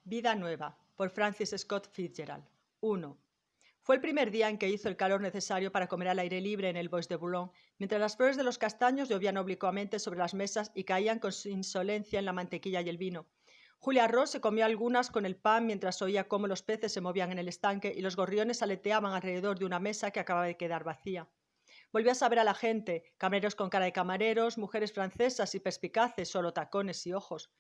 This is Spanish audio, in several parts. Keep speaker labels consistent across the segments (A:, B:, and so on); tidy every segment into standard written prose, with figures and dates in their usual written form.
A: Vida nueva, por Francis Scott Fitzgerald. 1. Fue el primer día en que hizo el calor necesario para comer al aire libre en el Bois de Boulogne, mientras las flores de los castaños llovían oblicuamente sobre las mesas y caían con insolencia en la mantequilla y el vino. Julia Ross se comió algunas con el pan mientras oía cómo los peces se movían en el estanque y los gorriones aleteaban alrededor de una mesa que acababa de quedar vacía. Volvió a saber a la gente, camareros con cara de camareros, mujeres francesas y perspicaces, solo tacones y ojos.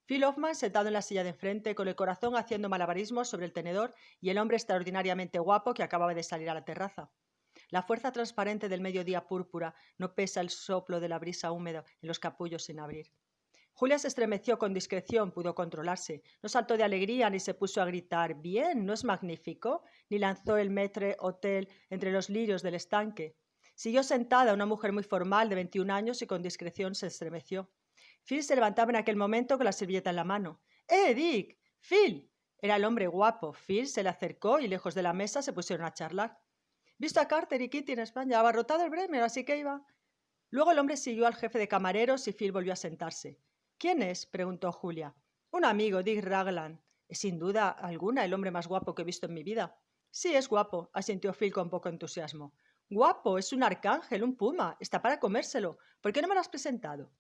A: Phil Hoffman sentado en la silla de enfrente, con el corazón haciendo malabarismos sobre el tenedor, y el hombre extraordinariamente guapo que acababa de salir a la terraza. La fuerza transparente del mediodía púrpura no pesa el soplo de la brisa húmeda en los capullos sin abrir. Julia se estremeció con discreción, pudo controlarse. No saltó de alegría ni se puso a gritar «¡Bien! ¿No es magnífico?», ni lanzó el maître d'hôtel entre los lirios del estanque. Siguió sentada una mujer muy formal de 21 años y con discreción se estremeció. Phil se levantaba en aquel momento con la servilleta en la mano. Dick! ¡Phil! Era el hombre guapo. Phil se le acercó y lejos de la mesa se pusieron a charlar. Visto a Carter y Kitty en España, abarrotado el Bremer, así que iba. Luego el hombre siguió al jefe de camareros y Phil volvió a sentarse. ¿Quién es?, preguntó Julia. Un amigo, Dick Ragland. Es sin duda alguna el hombre más guapo que he visto en mi vida. Sí, es guapo, asintió Phil con poco entusiasmo. Guapo, es un arcángel, un puma. Está para comérselo. ¿Por qué no me lo has presentado?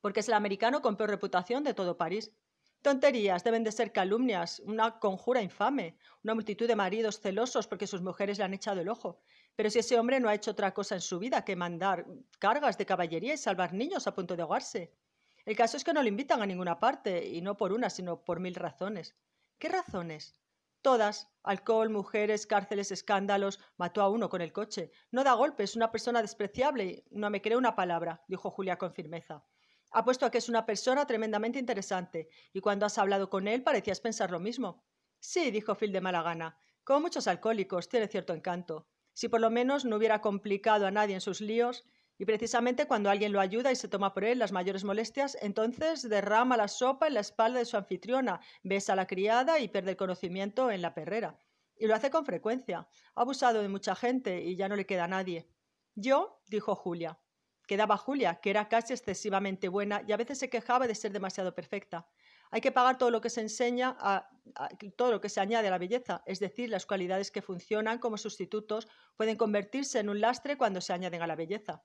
A: Porque es el americano con peor reputación de todo París. Tonterías, deben de ser calumnias, una conjura infame, una multitud de maridos celosos porque sus mujeres le han echado el ojo. Pero si ese hombre no ha hecho otra cosa en su vida que mandar cargas de caballería y salvar niños a punto de ahogarse. El caso es que no le invitan a ninguna parte, y no por una, sino por 1000 razones. ¿Qué razones? Todas. Alcohol, mujeres, cárceles, escándalos. Mató a uno con el coche. No da golpes, una persona despreciable. No me cree una palabra, dijo Julia con firmeza. Apuesto a que es una persona tremendamente interesante, y cuando has hablado con él parecías pensar lo mismo. Sí, dijo Phil de mala gana. Como muchos alcohólicos, tiene cierto encanto. Si por lo menos no hubiera complicado a nadie en sus líos, y precisamente cuando alguien lo ayuda y se toma por él las mayores molestias, entonces derrama la sopa en la espalda de su anfitriona, besa a la criada y pierde el conocimiento en la perrera. Y lo hace con frecuencia. Ha abusado de mucha gente y ya no le queda a nadie. Yo, dijo Julia. Quedaba Julia, que era casi excesivamente buena y a veces se quejaba de ser demasiado perfecta. Hay que pagar todo lo que se enseña todo lo que se añade a la belleza, es decir, las cualidades que funcionan como sustitutos pueden convertirse en un lastre cuando se añaden a la belleza.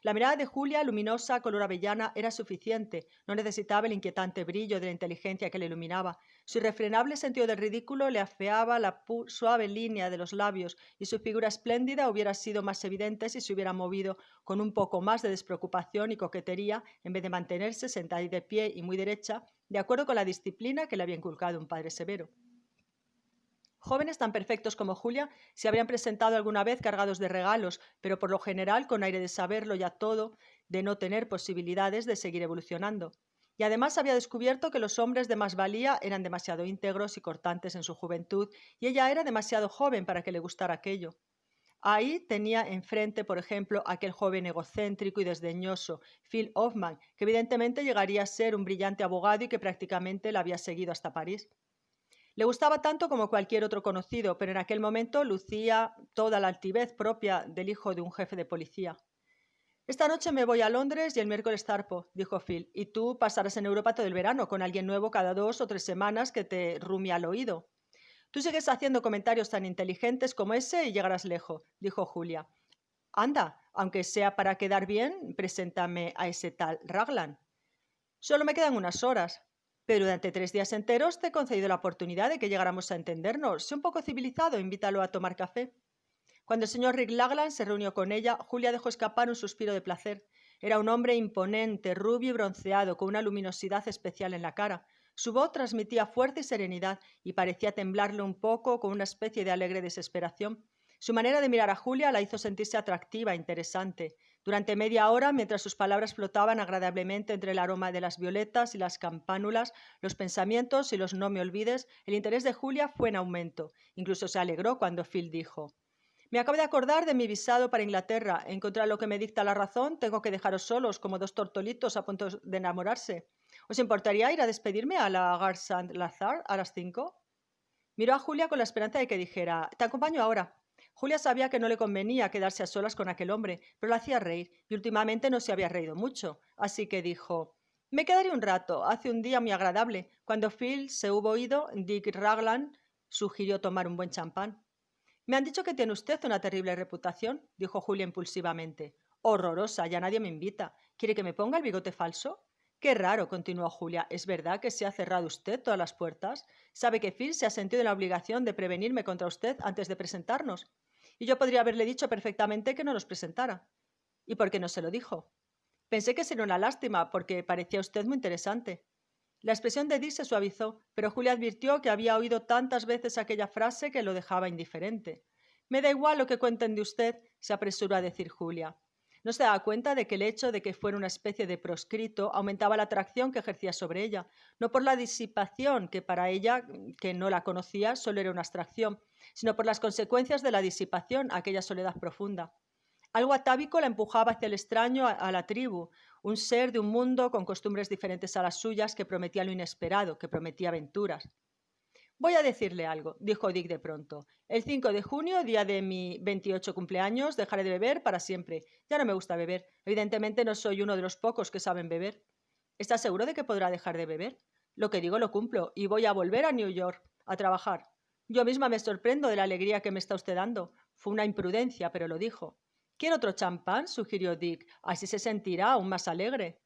A: La mirada de Julia, luminosa, color avellana, era suficiente. No necesitaba el inquietante brillo de la inteligencia que le iluminaba. Su irrefrenable sentido del ridículo le afeaba la suave línea de los labios y su figura espléndida hubiera sido más evidente si se hubiera movido con un poco más de despreocupación y coquetería en vez de mantenerse sentada y de pie y muy derecha, de acuerdo con la disciplina que le había inculcado un padre severo. Jóvenes tan perfectos como Julia se habrían presentado alguna vez cargados de regalos, pero por lo general con aire de saberlo ya todo, de no tener posibilidades de seguir evolucionando. Y además había descubierto que los hombres de más valía eran demasiado íntegros y cortantes en su juventud, y ella era demasiado joven para que le gustara aquello. Ahí tenía enfrente, por ejemplo, aquel joven egocéntrico y desdeñoso, Phil Hoffman, que evidentemente llegaría a ser un brillante abogado y que prácticamente la había seguido hasta París. Le gustaba tanto como cualquier otro conocido, pero en aquel momento lucía toda la altivez propia del hijo de un jefe de policía. Esta noche me voy a Londres y el miércoles zarpo, dijo Phil, y tú pasarás en Europa todo el verano con alguien nuevo cada 2 o 3 semanas que te rumie al oído. Tú sigues haciendo comentarios tan inteligentes como ese y llegarás lejos, dijo Julia. Anda, aunque sea para quedar bien, preséntame a ese tal Raglan. Solo me quedan unas horas, pero durante 3 días enteros te he concedido la oportunidad de que llegáramos a entendernos. Sé un poco civilizado, invítalo a tomar café. Cuando el señor Rick Raglan se reunió con ella, Julia dejó escapar un suspiro de placer. Era un hombre imponente, rubio y bronceado, con una luminosidad especial en la cara. Su voz transmitía fuerza y serenidad y parecía temblarle un poco con una especie de alegre desesperación. Su manera de mirar a Julia la hizo sentirse atractiva e interesante. Durante media hora, mientras sus palabras flotaban agradablemente entre el aroma de las violetas y las campánulas, los pensamientos y los no me olvides, el interés de Julia fue en aumento. Incluso se alegró cuando Phil dijo: me acabo de acordar de mi visado para Inglaterra. En contra de lo que me dicta la razón, tengo que dejaros solos como 2 tortolitos a punto de enamorarse. ¿Os importaría ir a despedirme a la Gare Saint-Lazare a las 5? Miró a Julia con la esperanza de que dijera: te acompaño ahora. Julia sabía que no le convenía quedarse a solas con aquel hombre, pero la hacía reír, y últimamente no se había reído mucho, así que dijo: Me quedaré un rato. Hace un día muy agradable. Cuando Phil se hubo ido, Dick Raglan sugirió tomar un buen champán. Me han dicho que tiene usted una terrible reputación, dijo Julia impulsivamente. Horrorosa, ya nadie me invita. ¿Quiere que me ponga el bigote falso? Qué raro, continuó Julia. ¿Es verdad que se ha cerrado usted todas las puertas? Sabe que Phil se ha sentido en la obligación de prevenirme contra usted antes de presentarnos. Y yo podría haberle dicho perfectamente que no nos presentara. ¿Y por qué no se lo dijo? Pensé que sería una lástima, porque parecía usted muy interesante. La expresión de Dick se suavizó, pero Julia advirtió que había oído tantas veces aquella frase que lo dejaba indiferente. Me da igual lo que cuenten de usted, se apresuró a decir Julia. No se daba cuenta de que el hecho de que fuera una especie de proscrito aumentaba la atracción que ejercía sobre ella, no por la disipación, que para ella, que no la conocía, solo era una abstracción, sino por las consecuencias de la disipación, aquella soledad profunda. Algo atávico la empujaba hacia el extraño, a la tribu, un ser de un mundo con costumbres diferentes a las suyas que prometía lo inesperado, que prometía aventuras. Voy a decirle algo, dijo Dick de pronto. El 5 de junio, día de mi 28 cumpleaños, dejaré de beber para siempre. Ya no me gusta beber. Evidentemente no soy uno de los pocos que saben beber. ¿Está seguro de que podrá dejar de beber? Lo que digo lo cumplo y voy a volver a New York a trabajar. Yo misma me sorprendo de la alegría que me está usted dando. Fue una imprudencia, pero lo dijo. ¿Quiere otro champán?, sugirió Dick. Así se sentirá aún más alegre.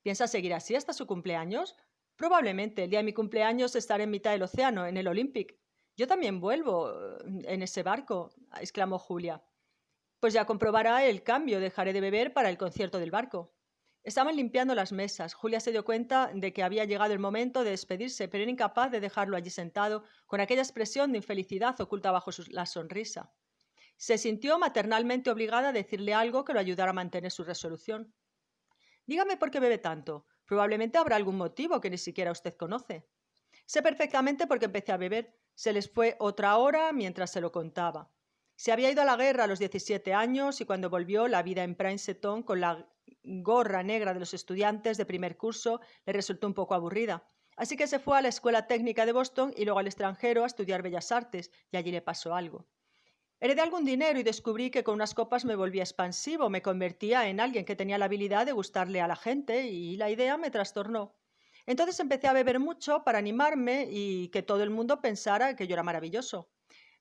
A: ¿Piensa seguir así hasta su cumpleaños? Probablemente. El día de mi cumpleaños estaré en mitad del océano, en el Olympic. Yo también vuelvo en ese barco, exclamó Julia. Pues ya comprobará el cambio. Dejaré de beber para el concierto del barco. Estaban limpiando las mesas. Julia se dio cuenta de que había llegado el momento de despedirse, pero era incapaz de dejarlo allí sentado, con aquella expresión de infelicidad oculta bajo la sonrisa. Se sintió maternalmente obligada a decirle algo que lo ayudara a mantener su resolución. Dígame por qué bebe tanto. Probablemente habrá algún motivo que ni siquiera usted conoce. Sé perfectamente por qué empecé a beber. Se les fue otra hora mientras se lo contaba. Se había ido a la guerra a los 17 años y cuando volvió la vida en Princeton con la gorra negra de los estudiantes de primer curso le resultó un poco aburrida. Así que se fue a la Escuela Técnica de Boston y luego al extranjero a estudiar Bellas Artes, y allí le pasó algo. Heredé algún dinero y descubrí que con unas copas me volvía expansivo, me convertía en alguien que tenía la habilidad de gustarle a la gente y la idea me trastornó. Entonces empecé a beber mucho para animarme y que todo el mundo pensara que yo era maravilloso.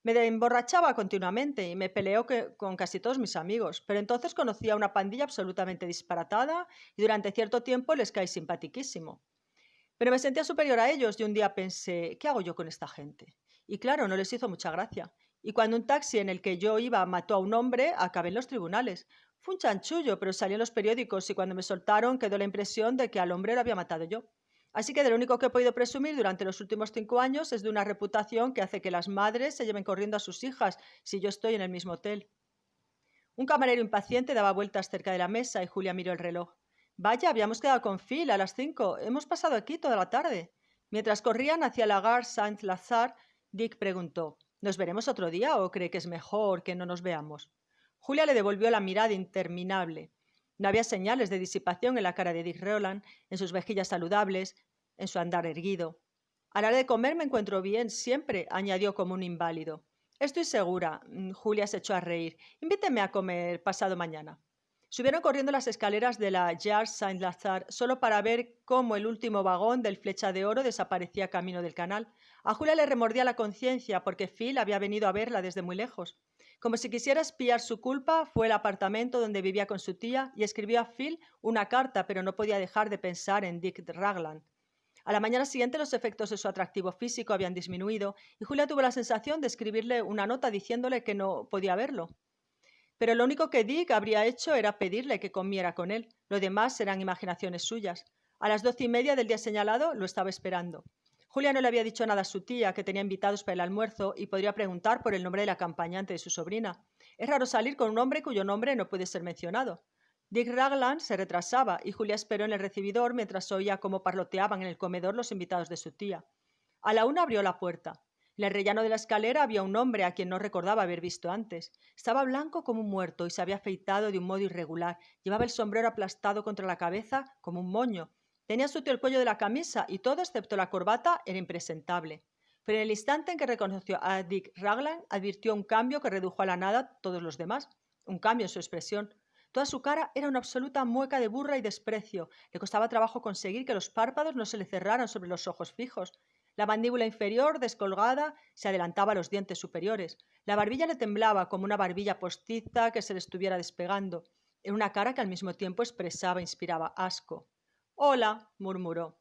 A: Me emborrachaba continuamente y me peleó con casi todos mis amigos, pero entonces conocí a una pandilla absolutamente disparatada y durante cierto tiempo les caí simpatiquísimo. Pero me sentía superior a ellos y un día pensé, ¿qué hago yo con esta gente? Y claro, no les hizo mucha gracia. Y cuando un taxi en el que yo iba mató a un hombre, acabé en los tribunales. Fue un chanchullo, pero salió en los periódicos y cuando me soltaron quedó la impresión de que al hombre lo había matado yo. Así que de lo único que he podido presumir durante los últimos 5 años es de una reputación que hace que las madres se lleven corriendo a sus hijas si yo estoy en el mismo hotel. Un camarero impaciente daba vueltas cerca de la mesa y Julia miró el reloj. Vaya, habíamos quedado con Phil a las 5. Hemos pasado aquí toda la tarde. Mientras corrían hacia la Gare Saint-Lazare, Dick preguntó, ¿nos veremos otro día o cree que es mejor que no nos veamos? Julia le devolvió la mirada interminable. No había señales de disipación en la cara de Dick Rowland, en sus mejillas saludables, en su andar erguido. A la hora de comer me encuentro bien, siempre, añadió como un inválido. Estoy segura. Julia se echó a reír. Invíteme a comer pasado mañana. Subieron corriendo las escaleras de la Gare Saint-Lazare solo para ver cómo el último vagón del Flecha de Oro desaparecía camino del canal. A Julia le remordía la conciencia porque Phil había venido a verla desde muy lejos. Como si quisiera espiar su culpa, fue al apartamento donde vivía con su tía y escribió a Phil una carta, pero no podía dejar de pensar en Dick Ragland. A la mañana siguiente los efectos de su atractivo físico habían disminuido y Julia tuvo la sensación de escribirle una nota diciéndole que no podía verlo. Pero lo único que Dick habría hecho era pedirle que comiera con él. Lo demás eran imaginaciones suyas. A las 12:30 del día señalado lo estaba esperando. Julia no le había dicho nada a su tía, que tenía invitados para el almuerzo y podría preguntar por el nombre del acompañante de su sobrina. Es raro salir con un hombre cuyo nombre no puede ser mencionado. Dick Ragland se retrasaba y Julia esperó en el recibidor mientras oía cómo parloteaban en el comedor los invitados de su tía. A la 1 abrió la puerta. En el rellano de la escalera había un hombre a quien no recordaba haber visto antes. Estaba blanco como un muerto y se había afeitado de un modo irregular. Llevaba el sombrero aplastado contra la cabeza como un moño. Tenía sucio el cuello de la camisa y todo, excepto la corbata, era impresentable. Pero en el instante en que reconoció a Dick Ragland, advirtió un cambio que redujo a la nada todos los demás. Un cambio en su expresión. Toda su cara era una absoluta mueca de burla y desprecio. Le costaba trabajo conseguir que los párpados no se le cerraran sobre los ojos fijos. La mandíbula inferior, descolgada, se adelantaba a los dientes superiores. La barbilla le temblaba como una barbilla postiza que se le estuviera despegando. Era una cara que al mismo tiempo expresaba e inspiraba asco. «Hola», murmuró.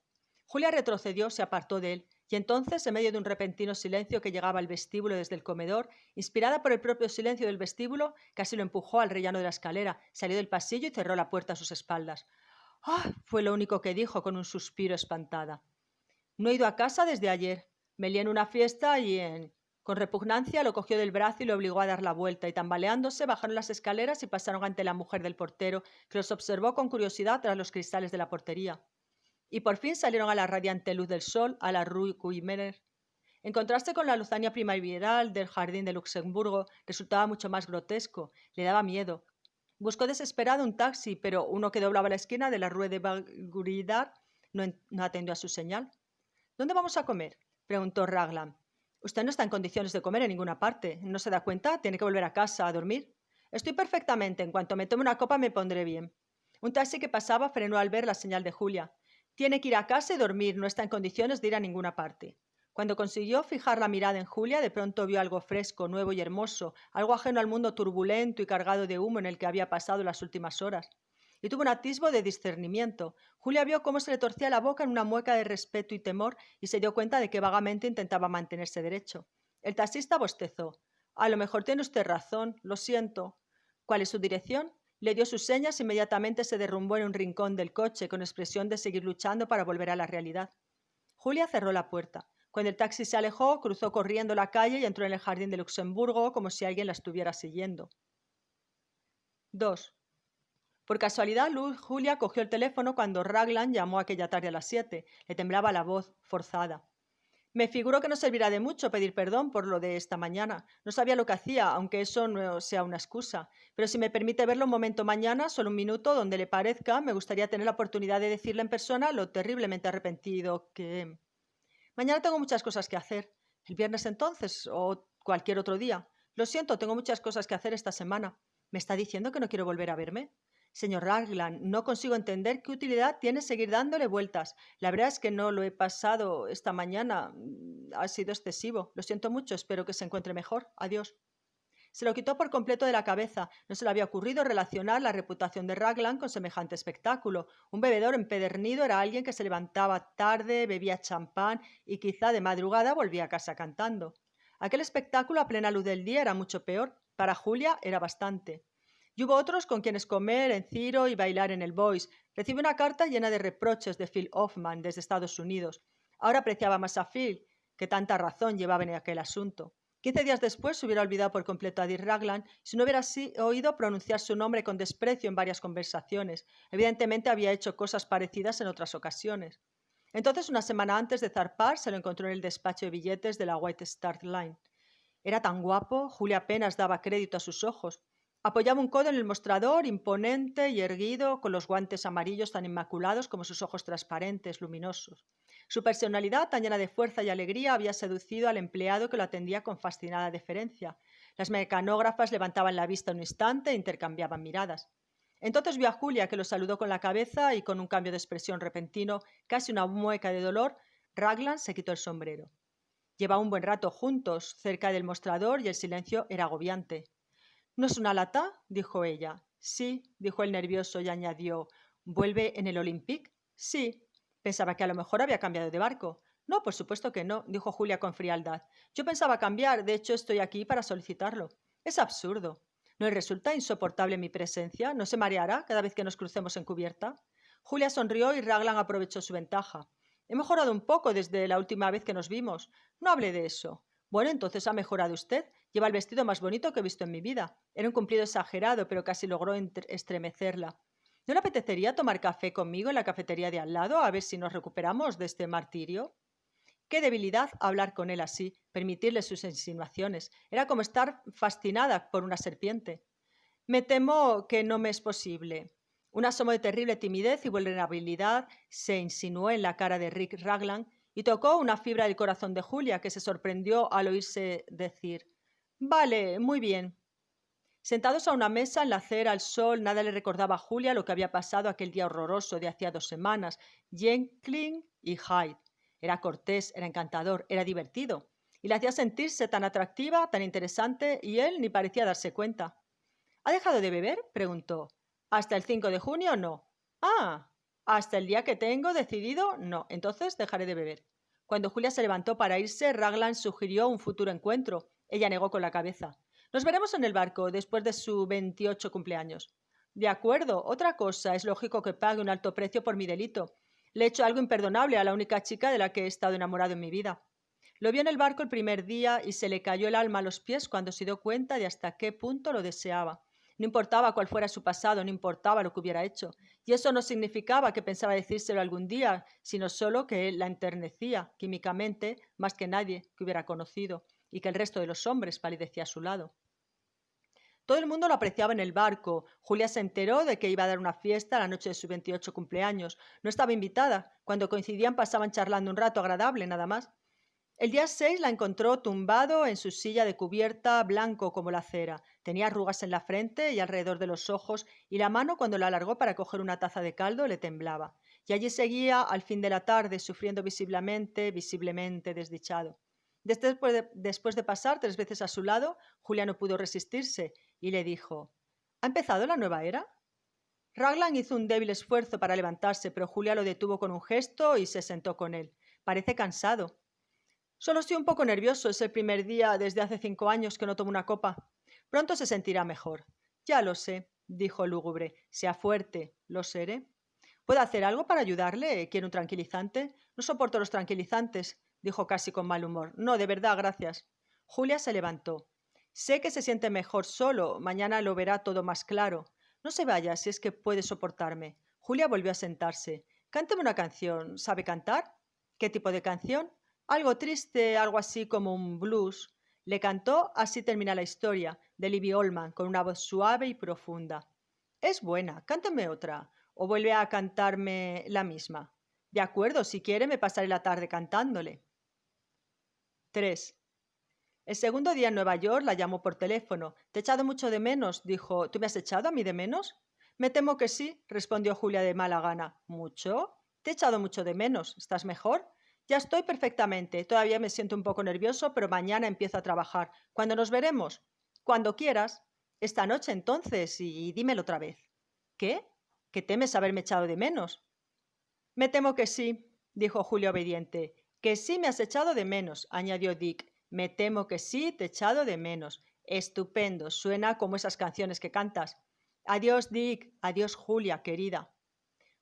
A: Julia retrocedió, se apartó de él, y entonces, en medio de un repentino silencio que llegaba al vestíbulo desde el comedor, inspirada por el propio silencio del vestíbulo, casi lo empujó al rellano de la escalera, salió del pasillo y cerró la puerta a sus espaldas. «¡Ah!», fue lo único que dijo con un suspiro espantada. «No he ido a casa desde ayer. Me lié en una fiesta y. Con repugnancia lo cogió del brazo y lo obligó a dar la vuelta, y tambaleándose bajaron las escaleras y pasaron ante la mujer del portero, que los observó con curiosidad tras los cristales de la portería. Y por fin salieron a la radiante luz del sol, a la Rue Guimener. Encontrarse con la luzania primaveral del jardín de Luxemburgo resultaba mucho más grotesco. Le daba miedo. Buscó desesperado un taxi, pero uno que doblaba la esquina de la Rue de Vaugirard no atendió a su señal. «¿Dónde vamos a comer?», preguntó Raglan. «Usted no está en condiciones de comer en ninguna parte. ¿No se da cuenta? Tiene que volver a casa a dormir». «Estoy perfectamente. En cuanto me tome una copa me pondré bien». Un taxi que pasaba frenó al ver la señal de Julia. «Tiene que ir a casa y dormir. No está en condiciones de ir a ninguna parte». Cuando consiguió fijar la mirada en Julia, de pronto vio algo fresco, nuevo y hermoso, algo ajeno al mundo turbulento y cargado de humo en el que había pasado las últimas horas. Y tuvo un atisbo de discernimiento. Julia vio cómo se le torcía la boca en una mueca de respeto y temor y se dio cuenta de que vagamente intentaba mantenerse derecho. El taxista bostezó. «A lo mejor tiene usted razón. Lo siento». «¿Cuál es su dirección?». Le dio sus señas e inmediatamente se derrumbó en un rincón del coche con expresión de seguir luchando para volver a la realidad. Julia cerró la puerta. Cuando el taxi se alejó, cruzó corriendo la calle y entró en el jardín de Luxemburgo como si alguien la estuviera siguiendo. 2. Por casualidad, Julia cogió el teléfono cuando Raglan llamó aquella tarde a las 7. Le temblaba la voz, forzada. «Me figuro que no servirá de mucho pedir perdón por lo de esta mañana. No sabía lo que hacía, aunque eso no sea una excusa. Pero si me permite verlo un momento mañana, solo un minuto, donde le parezca, me gustaría tener la oportunidad de decirle en persona lo terriblemente arrepentido que. Mañana tengo muchas cosas que hacer. ¿El viernes entonces o cualquier otro día? Lo siento, tengo muchas cosas que hacer esta semana. ¿Me está diciendo que no quiero volver a verme? Señor Raglan, no consigo entender qué utilidad tiene seguir dándole vueltas. La verdad es que no lo he pasado esta mañana. Ha sido excesivo. Lo siento mucho, espero que se encuentre mejor. Adiós». Se lo quitó por completo de la cabeza. No se le había ocurrido relacionar la reputación de Raglan con semejante espectáculo. Un bebedor empedernido era alguien que se levantaba tarde, bebía champán y quizá de madrugada volvía a casa cantando. Aquel espectáculo a plena luz del día era mucho peor. Para Julia era bastante. Y hubo otros con quienes comer en Ciro y bailar en el Boys. Recibió una carta llena de reproches de Phil Hoffman desde Estados Unidos. Ahora apreciaba más a Phil, que tanta razón llevaba en aquel asunto. 15 días después se hubiera olvidado por completo a Dick Raglan si no hubiera oído pronunciar su nombre con desprecio en varias conversaciones. Evidentemente había hecho cosas parecidas en otras ocasiones. Entonces, una semana antes de zarpar, se lo encontró en el despacho de billetes de la White Star Line. Era tan guapo, Julia apenas daba crédito a sus ojos. Apoyaba un codo en el mostrador, imponente y erguido, con los guantes amarillos tan inmaculados como sus ojos transparentes, luminosos. Su personalidad, tan llena de fuerza y alegría, había seducido al empleado que lo atendía con fascinada deferencia. Las mecanógrafas levantaban la vista un instante e intercambiaban miradas. Entonces vio a Julia, que lo saludó con la cabeza y con un cambio de expresión repentino, casi una mueca de dolor. Raglan se quitó el sombrero. Llevaban un buen rato juntos, cerca del mostrador, y el silencio era agobiante. «¿No es una lata?», dijo ella. «Sí», dijo el nervioso y añadió. «¿Vuelve en el Olympique?». «Sí». Pensaba que a lo mejor había cambiado de barco. «No, por supuesto que no», dijo Julia con frialdad. «Yo pensaba cambiar, de hecho estoy aquí para solicitarlo». «Es absurdo». «¿No le resulta insoportable mi presencia? ¿No se mareará cada vez que nos crucemos en cubierta?». Julia sonrió y Raglan aprovechó su ventaja. «He mejorado un poco desde la última vez que nos vimos». «No hable de eso». «Bueno, entonces ha mejorado usted. Lleva el vestido más bonito que he visto en mi vida». Era un cumplido exagerado, pero casi logró estremecerla. «¿No le apetecería tomar café conmigo en la cafetería de al lado, a ver si nos recuperamos de este martirio?» Qué debilidad hablar con él así, permitirle sus insinuaciones. Era como estar fascinada por una serpiente. «Me temo que no me es posible». Un asomo de terrible timidez y vulnerabilidad se insinuó en la cara de Rick Raglan y tocó una fibra del corazón de Julia, que se sorprendió al oírse decir: «Vale, muy bien». Sentados a una mesa en la acera al sol, nada le recordaba a Julia lo que había pasado aquel día horroroso de hacía 2 semanas. Jenkins y Hyde. Era cortés, era encantador, era divertido. Y le hacía sentirse tan atractiva, tan interesante, y él ni parecía darse cuenta. ¿Ha dejado de beber?, preguntó. ¿Hasta el 5 de junio? No. Ah, ¿hasta el día que tengo decidido? No. Entonces dejaré de beber. Cuando Julia se levantó para irse, Raglan sugirió un futuro encuentro. Ella negó con la cabeza. Nos veremos en el barco después de su 28 cumpleaños. De acuerdo. Otra cosa, es lógico que pague un alto precio por mi delito. Le he hecho algo imperdonable a la única chica de la que he estado enamorado en mi vida. Lo vio en el barco el primer día y se le cayó el alma a los pies cuando se dio cuenta de hasta qué punto lo deseaba. No importaba cuál fuera su pasado, no importaba lo que hubiera hecho. Y eso no significaba que pensaba decírselo algún día, sino solo que él la enternecía químicamente más que nadie que hubiera conocido y que el resto de los hombres palidecía a su lado. Todo el mundo lo apreciaba en el barco. Julia se enteró de que iba a dar una fiesta la noche de su 28 cumpleaños. No estaba invitada. Cuando coincidían pasaban charlando un rato agradable, nada más. El día 6 la encontró tumbado en su silla de cubierta, blanco como la cera. Tenía arrugas en la frente y alrededor de los ojos, y la mano, cuando la alargó para coger una taza de caldo, le temblaba. Y allí seguía, al fin de la tarde, sufriendo visiblemente desdichado. Después de pasar 3 veces a su lado, Julia no pudo resistirse y le dijo: ¿Ha empezado la nueva era? Raglan hizo un débil esfuerzo para levantarse, pero Julia lo detuvo con un gesto y se sentó con él. Parece cansado. Solo estoy un poco nervioso. Es el primer día desde hace 5 años que no tomo una copa. Pronto se sentirá mejor. Ya lo sé, dijo lúgubre. Sea fuerte. Lo seré. ¿Puedo hacer algo para ayudarle? ¿Quiere un tranquilizante? No soporto los tranquilizantes, dijo casi con mal humor. No, de verdad, gracias. Julia se levantó. Sé que se siente mejor solo. Mañana lo verá todo más claro. No se vaya si es que puede soportarme. Julia volvió a sentarse. Cánteme una canción. ¿Sabe cantar? ¿Qué tipo de canción? Algo triste, algo así como un blues. Le cantó Así termina la historia, de Libby Oldman, con una voz suave y profunda. Es buena, cánteme otra. ¿O vuelve a cantarme la misma? De acuerdo, si quiere me pasaré la tarde cantándole. 3. El segundo día en Nueva York la llamó por teléfono. Te he echado mucho de menos, dijo. ¿Tú me has echado a mí de menos? Me temo que sí, respondió Julia de mala gana. ¿Mucho? Te he echado mucho de menos. ¿Estás mejor? Ya estoy perfectamente. Todavía me siento un poco nervioso, pero mañana empiezo a trabajar. ¿Cuándo nos veremos? Cuando quieras. Esta noche entonces, y dímelo otra vez. ¿Qué? ¿Que temes haberme echado de menos? Me temo que sí, dijo Julia obediente. Que sí me has echado de menos, añadió Dick. Me temo que sí te he echado de menos. Estupendo, suena como esas canciones que cantas. Adiós, Dick. Adiós, Julia, querida.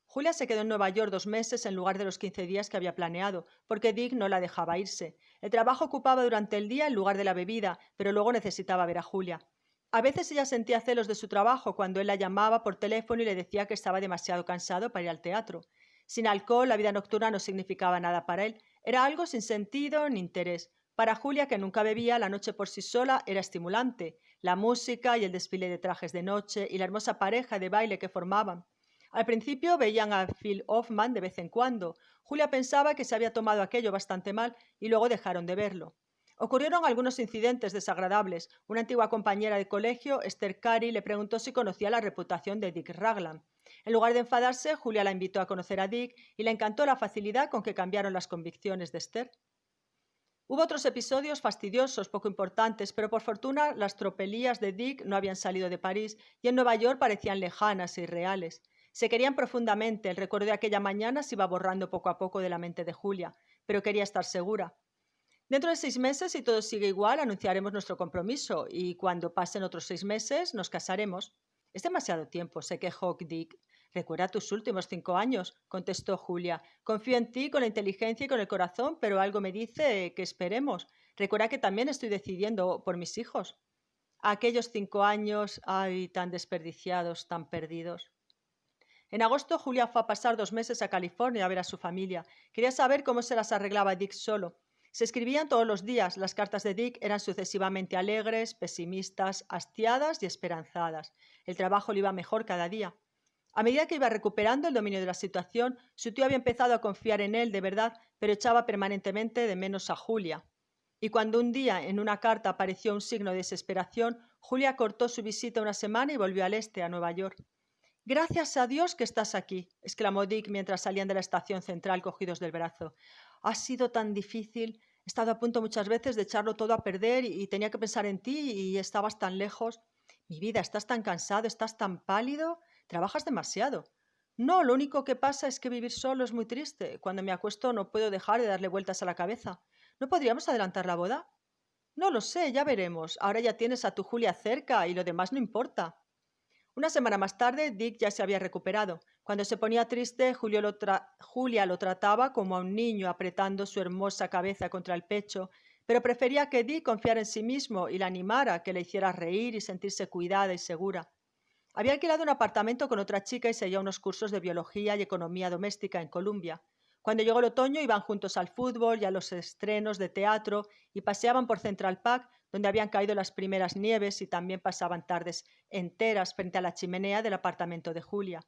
A: Julia se quedó en Nueva York 2 meses en lugar de los 15 días que había planeado, porque Dick no la dejaba irse. El trabajo ocupaba durante el día en lugar de la bebida, pero luego necesitaba ver a Julia. A veces ella sentía celos de su trabajo cuando él la llamaba por teléfono y le decía que estaba demasiado cansado para ir al teatro. Sin alcohol, la vida nocturna no significaba nada para él. Era algo sin sentido ni interés. Para Julia, que nunca bebía, la noche por sí sola era estimulante. La música y el desfile de trajes de noche y la hermosa pareja de baile que formaban. Al principio veían a Phil Hoffman de vez en cuando. Julia pensaba que se había tomado aquello bastante mal y luego dejaron de verlo. Ocurrieron algunos incidentes desagradables. Una antigua compañera de colegio, Esther Carey, le preguntó si conocía la reputación de Dick Raglan. En lugar de enfadarse, Julia la invitó a conocer a Dick y le encantó la facilidad con que cambiaron las convicciones de Esther. Hubo otros episodios fastidiosos, poco importantes, pero por fortuna las tropelías de Dick no habían salido de París y en Nueva York parecían lejanas e irreales. Se querían profundamente. El recuerdo de aquella mañana se iba borrando poco a poco de la mente de Julia, pero quería estar segura. Dentro de 6 meses, si todo sigue igual, anunciaremos nuestro compromiso y cuando pasen otros 6 meses nos casaremos. Es demasiado tiempo, se quejó Dick. Recuerda tus últimos 5 años, contestó Julia. Confío en ti con la inteligencia y con el corazón, pero algo me dice que esperemos. Recuerda que también estoy decidiendo por mis hijos. Aquellos 5 años, ay, tan desperdiciados, tan perdidos. En agosto, Julia fue a pasar 2 meses a California a ver a su familia. Quería saber cómo se las arreglaba Dick solo. Se escribían todos los días. Las cartas de Dick eran sucesivamente alegres, pesimistas, hastiadas y esperanzadas. El trabajo le iba mejor cada día. A medida que iba recuperando el dominio de la situación, su tío había empezado a confiar en él de verdad, pero echaba permanentemente de menos a Julia. Y cuando un día en una carta apareció un signo de desesperación, Julia cortó su visita una semana y volvió al este, a Nueva York. «Gracias a Dios que estás aquí», exclamó Dick mientras salían de la estación central cogidos del brazo. «Ha sido tan difícil. He estado a punto muchas veces de echarlo todo a perder y tenía que pensar en ti y estabas tan lejos. Mi vida, estás tan cansado, estás tan pálido, trabajas demasiado». «No, lo único que pasa es que vivir solo es muy triste. Cuando me acuesto no puedo dejar de darle vueltas a la cabeza. ¿No podríamos adelantar la boda?» «No lo sé, ya veremos. Ahora ya tienes a tu Julia cerca y lo demás no importa». Una semana más tarde, Dick ya se había recuperado. Cuando se ponía triste, Julia lo trataba como a un niño apretando su hermosa cabeza contra el pecho, pero prefería que Dick confiara en sí mismo y la animara, que le hiciera reír y sentirse cuidada y segura. Había alquilado un apartamento con otra chica y seguía unos cursos de biología y economía doméstica en Columbia. Cuando llegó el otoño iban juntos al fútbol y a los estrenos de teatro y paseaban por Central Park, donde habían caído las primeras nieves, y también pasaban tardes enteras frente a la chimenea del apartamento de Julia.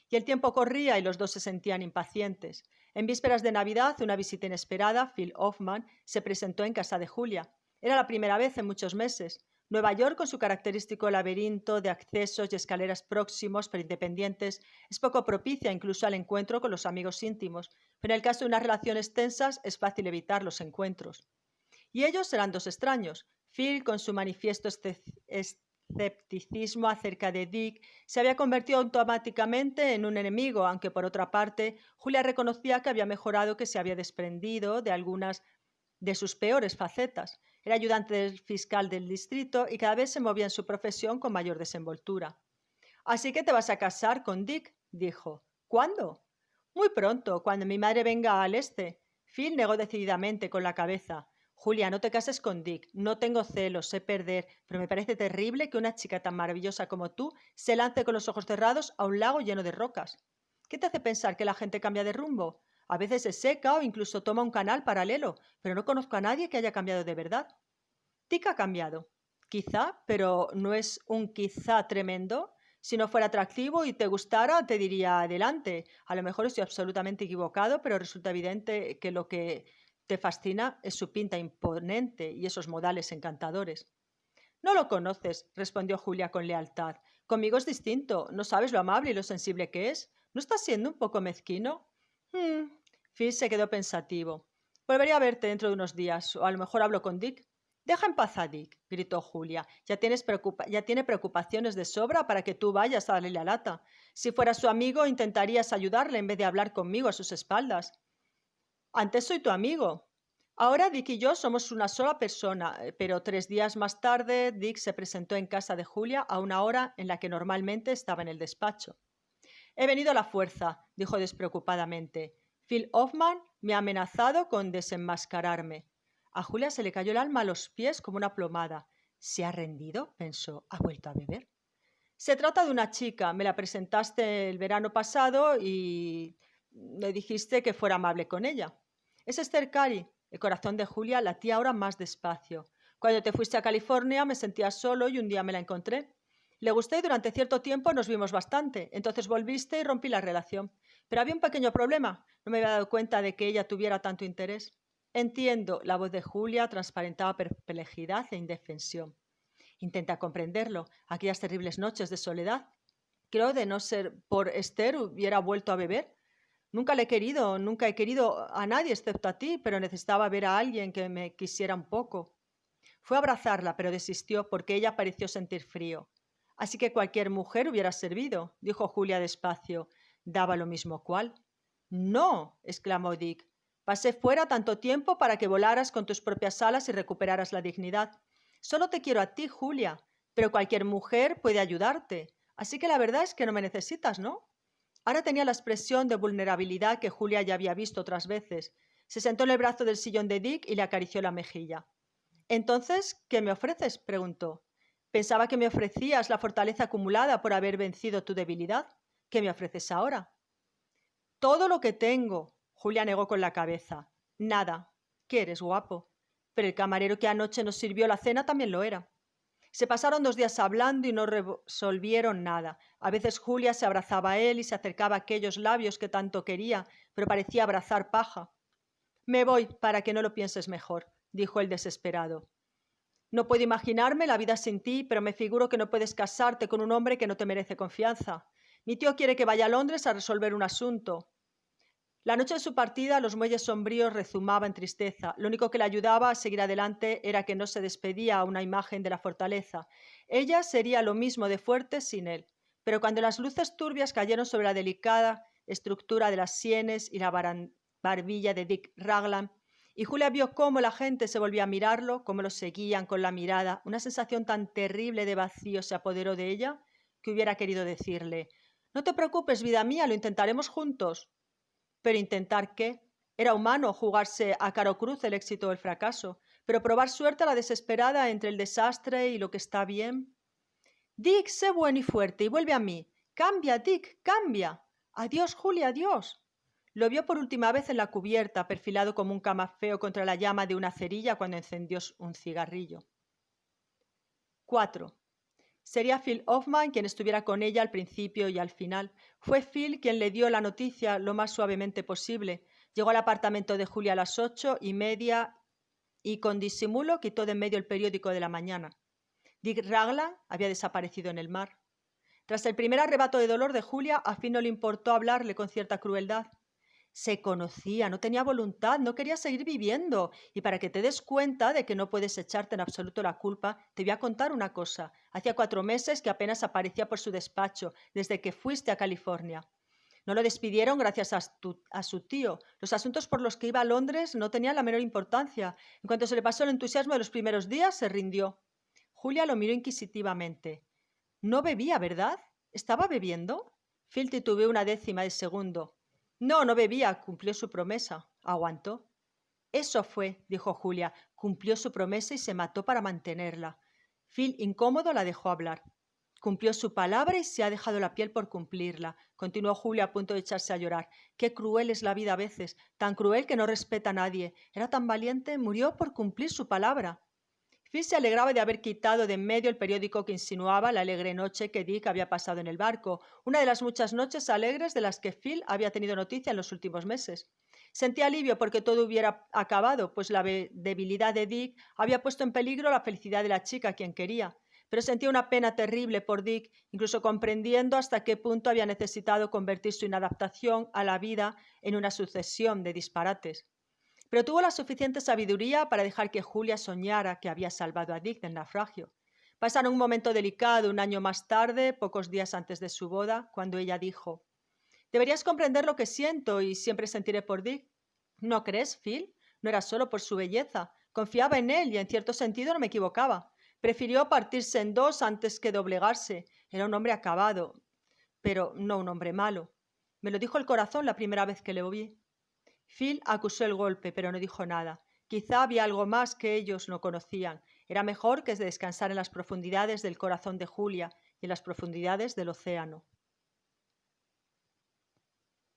A: Y el tiempo corría y los dos se sentían impacientes. En vísperas de Navidad, una visita inesperada, Phil Hoffman, se presentó en casa de Julia. Era la primera vez en muchos meses. Nueva York, con su característico laberinto de accesos y escaleras próximos pero independientes, es poco propicia incluso al encuentro con los amigos íntimos, pero en el caso de unas relaciones tensas es fácil evitar los encuentros. Y ellos eran dos extraños. Phil, con su manifiesto escepticismo acerca de Dick, se había convertido automáticamente en un enemigo, aunque por otra parte Julia reconocía que había mejorado, que se había desprendido de algunas de sus peores facetas. Era ayudante del fiscal del distrito y cada vez se movía en su profesión con mayor desenvoltura. «Así que te vas a casar con Dick», dijo. «¿Cuándo?» «Muy pronto, cuando mi madre venga al este». Phil negó decididamente con la cabeza. «Julia, no te cases con Dick. No tengo celos, sé perder, pero me parece terrible que una chica tan maravillosa como tú se lance con los ojos cerrados a un lago lleno de rocas. ¿Qué te hace pensar que la gente cambia de rumbo? A veces se seca o incluso toma un canal paralelo, pero no conozco a nadie que haya cambiado de verdad». «Dick ha cambiado. Quizá, pero no es un quizá tremendo. Si no fuera atractivo y te gustara, te diría adelante. A lo mejor estoy absolutamente equivocado, pero resulta evidente que lo que te fascina es su pinta imponente y esos modales encantadores». «No lo conoces», respondió Julia con lealtad. «Conmigo es distinto. No sabes lo amable y lo sensible que es. ¿No estás siendo un poco mezquino?» Phil se quedó pensativo. «Volveré a verte dentro de unos días, o a lo mejor hablo con Dick». «Deja en paz a Dick», gritó Julia. «Ya tiene preocupaciones de sobra para que tú vayas a darle la lata. Si fueras su amigo, intentarías ayudarle en vez de hablar conmigo a sus espaldas. Antes soy tu amigo. Ahora Dick y yo somos una sola persona», pero 3 días más tarde Dick se presentó en casa de Julia a una hora en la que normalmente estaba en el despacho. «He venido a la fuerza», dijo despreocupadamente. «Phil Hoffman me ha amenazado con desenmascararme». A Julia se le cayó el alma a los pies como una plomada. «¿Se ha rendido?», pensó. «¿Ha vuelto a beber?». «Se trata de una chica. Me la presentaste el verano pasado y le dijiste que fuera amable con ella. Es Esther Carey». El corazón de Julia latía ahora más despacio. «Cuando te fuiste a California me sentía solo y un día me la encontré. Le gusté y durante cierto tiempo nos vimos bastante. Entonces volviste y rompí la relación. Pero había un pequeño problema. No me había dado cuenta de que ella tuviera tanto interés». «Entiendo». La voz de Julia transparentaba perplejidad e indefensión. «Intenta comprenderlo. Aquellas terribles noches de soledad. Creo, de no ser por Esther, hubiera vuelto a beber. Nunca he querido a nadie excepto a ti, pero necesitaba ver a alguien que me quisiera un poco». Fue a abrazarla, pero desistió porque ella pareció sentir frío. «Así que cualquier mujer hubiera servido», dijo Julia despacio. «Daba lo mismo cuál». «No», exclamó Dick. «Pasé fuera tanto tiempo para que volaras con tus propias alas y recuperaras la dignidad. Solo te quiero a ti, Julia, pero cualquier mujer puede ayudarte. Así que la verdad es que no me necesitas, ¿no?». Ahora tenía la expresión de vulnerabilidad que Julia ya había visto otras veces. Se sentó en el brazo del sillón de Dick y le acarició la mejilla. «Entonces, ¿qué me ofreces?», preguntó. «Pensaba que me ofrecías la fortaleza acumulada por haber vencido tu debilidad. ¿Qué me ofreces ahora?». «Todo lo que tengo», Julia negó con la cabeza. «Nada. Que eres guapo. Pero el camarero que anoche nos sirvió la cena también lo era». Se pasaron 2 días hablando y no resolvieron nada. A veces Julia se abrazaba a él y se acercaba a aquellos labios que tanto quería, pero parecía abrazar paja. «Me voy para que no lo pienses mejor», dijo él desesperado. No puedo imaginarme la vida sin ti, pero me figuro que no puedes casarte con un hombre que no te merece confianza. Mi tío quiere que vaya a Londres a resolver un asunto. La noche de su partida, los muelles sombríos rezumaban en tristeza. Lo único que le ayudaba a seguir adelante era que no se despedía a una imagen de la fortaleza. Ella sería lo mismo de fuerte sin él. Pero cuando las luces turbias cayeron sobre la delicada estructura de las sienes y la barbilla de Dick Raglan, y Julia vio cómo la gente se volvía a mirarlo, cómo lo seguían con la mirada, una sensación tan terrible de vacío se apoderó de ella que hubiera querido decirle: «No te preocupes, vida mía, lo intentaremos juntos». Pero intentar qué. Era humano jugarse a caro cruz el éxito o el fracaso, pero probar suerte a la desesperada entre el desastre y lo que está bien. Dick, sé bueno y fuerte y vuelve a mí. Cambia, Dick, cambia. Adiós, Julia, adiós. Lo vio por última vez en la cubierta, perfilado como un camafeo contra la llama de una cerilla cuando encendió un cigarrillo. 4. Sería Phil Hoffman quien estuviera con ella al principio y al final. Fue Phil quien le dio la noticia lo más suavemente posible. Llegó al apartamento de Julia a las 8:30 y con disimulo quitó de en medio el periódico de la mañana. Dick Raglan había desaparecido en el mar. Tras el primer arrebato de dolor de Julia, a Phil no le importó hablarle con cierta crueldad. Se conocía, no tenía voluntad, no quería seguir viviendo. Y para que te des cuenta de que no puedes echarte en absoluto la culpa, te voy a contar una cosa. Hacía 4 meses que apenas aparecía por su despacho, desde que fuiste a California. No lo despidieron gracias a su tío. Los asuntos por los que iba a Londres no tenían la menor importancia. En cuanto se le pasó el entusiasmo de los primeros días, se rindió. Julia lo miró inquisitivamente. No bebía, ¿verdad? ¿Estaba bebiendo? Phil titubeó una décima de segundo. No, no bebía, cumplió su promesa. Aguantó. Eso fue, dijo Julia, cumplió su promesa y se mató para mantenerla. Phil, incómodo, la dejó hablar. Cumplió su palabra y se ha dejado la piel por cumplirla, continuó Julia a punto de echarse a llorar. Qué cruel es la vida a veces, tan cruel que no respeta a nadie. Era tan valiente, murió por cumplir su palabra. Phil se alegraba de haber quitado de en medio el periódico que insinuaba la alegre noche que Dick había pasado en el barco, una de las muchas noches alegres de las que Phil había tenido noticia en los últimos meses. Sentía alivio porque todo hubiera acabado, pues la debilidad de Dick había puesto en peligro la felicidad de la chica a quien quería. Pero sentía una pena terrible por Dick, incluso comprendiendo hasta qué punto había necesitado convertir su inadaptación a la vida en una sucesión de disparates. Pero tuvo la suficiente sabiduría para dejar que Julia soñara que había salvado a Dick del naufragio. Pasaron un momento delicado un año más tarde, pocos días antes de su boda, cuando ella dijo: «Deberías comprender lo que siento y siempre sentiré por Dick». ¿No crees, Phil? No era solo por su belleza. Confiaba en él y en cierto sentido no me equivocaba. Prefirió partirse en dos antes que doblegarse. Era un hombre acabado, pero no un hombre malo. Me lo dijo el corazón la primera vez que le vi. Phil acusó el golpe, pero no dijo nada. Quizá había algo más que ellos no conocían. Era mejor que descansar en las profundidades del corazón de Julia y en las profundidades del océano.